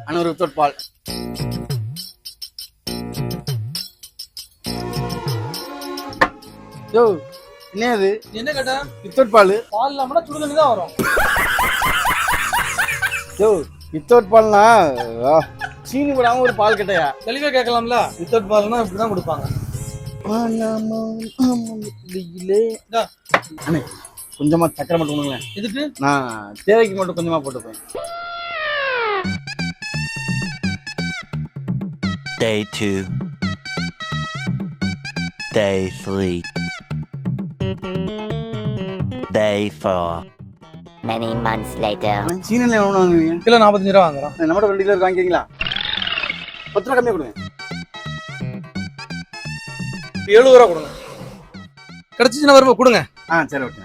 அண்ணா ஒரு வித்தவுட் பால். யோ என்ன அது? என்ன கேட்டா? வித்தவுட் பால். பால் இல்லாம சுடு தண்ணி தான் வரும். யோ வித்தவுட் பால்னா சீனி போடாம ஒரு பால் கேட்டையா? தெளிவா கேட்கலாம்ல. வித்தவுட் பால்னா இப்படிதான் கொடுப்பாங்க. அண்ணே கொஞ்சமா சக்கரை மட்டும் கொடுங்களேன். இதுக்கு நான் தேவைக்கு மட்டும் கொஞ்சமா போட்டுப்பேன். Day 2. Day 3. Day 4. Many months later. சீனில எவ்வளவு வாங்குவீங்க? கிலோ 45 ரூபா வாங்குறோம். நம்மகிட்ட 2 கிலோ வாங்கிக்கிறீங்களா? 10 ரூபா கம்மியா கொடுங்க. 70 ரூபா கொடுங்க. கிடைச்சிச்சுன்னா வரும்போது கொடுங்க. சரி ஓகே.